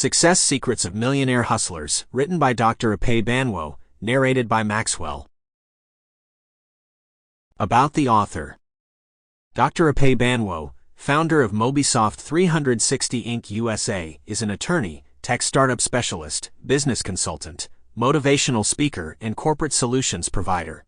Success Secrets of Millionaire Hustlers, written by Dr. Ope Banwo, narrated by Maxwell. About the author. Dr. Ope Banwo, founder of Mobisoft 360 Inc. USA, is an attorney, tech startup specialist, business consultant, motivational speaker, and corporate solutions provider.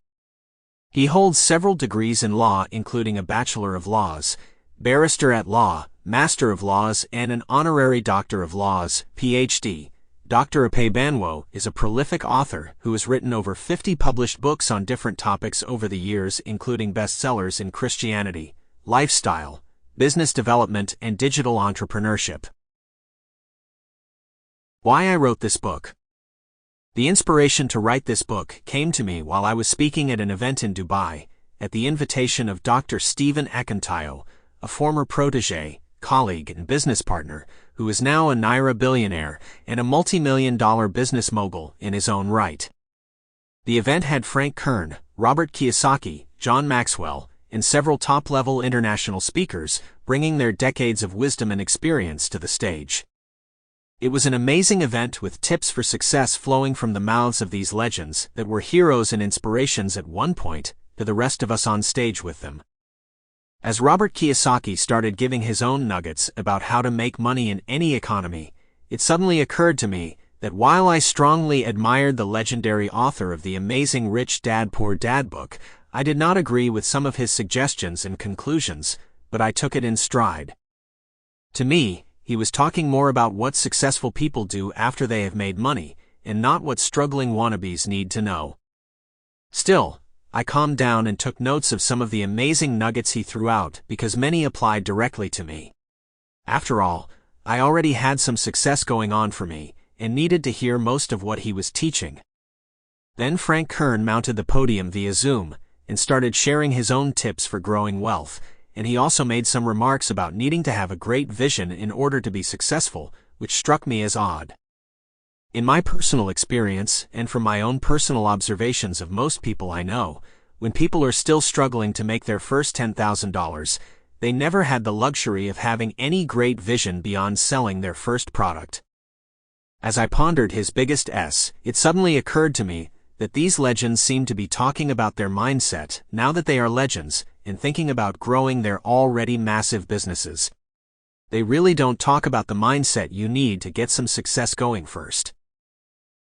He holds several degrees in law, including a Bachelor of Laws, Barrister at Law, Master of Laws, and an Honorary Doctor of Laws, Ph.D. Dr. Ope Banwo is a prolific author who has written over 50 published books on different topics over the years, including bestsellers in Christianity, lifestyle, business development, and digital entrepreneurship. Why I wrote this book. The inspiration to write this book came to me while I was speaking at an event in Dubai, at the invitation of Dr. Stephen Akintayo, a former protege, colleague, and business partner, who is now a Naira billionaire and a multi-million-dollar business mogul in his own right. The event had Frank Kern, Robert Kiyosaki, John Maxwell, and several top-level international speakers, bringing their decades of wisdom and experience to the stage. It was an amazing event with tips for success flowing from the mouths of these legends that were heroes and inspirations at one point to the rest of us on stage with them. As Robert Kiyosaki started giving his own nuggets about how to make money in any economy, it suddenly occurred to me that while I strongly admired the legendary author of the amazing Rich Dad Poor Dad book, I did not agree with some of his suggestions and conclusions, but I took it in stride. To me, he was talking more about what successful people do after they have made money, and not what struggling wannabes need to know. Still, I calmed down and took notes of some of the amazing nuggets he threw out because many applied directly to me. After all, I already had some success going on for me, and needed to hear most of what he was teaching. Then Frank Kern mounted the podium via Zoom, and started sharing his own tips for growing wealth, and he also made some remarks about needing to have a great vision in order to be successful, which struck me as odd. In my personal experience, and from my own personal observations of most people I know, when people are still struggling to make their first $10,000, they never had the luxury of having any great vision beyond selling their first product. As I pondered his biggest S, it suddenly occurred to me that these legends seem to be talking about their mindset now that they are legends, and thinking about growing their already massive businesses. They really don't talk about the mindset you need to get some success going first.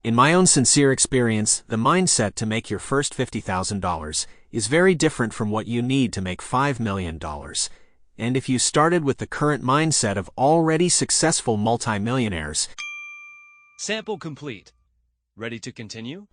In my own sincere experience, the mindset to make your first $50,000 is very different from what you need to make $5 million. And if you started with the current mindset of already successful multimillionaires. Sample complete. Ready to continue?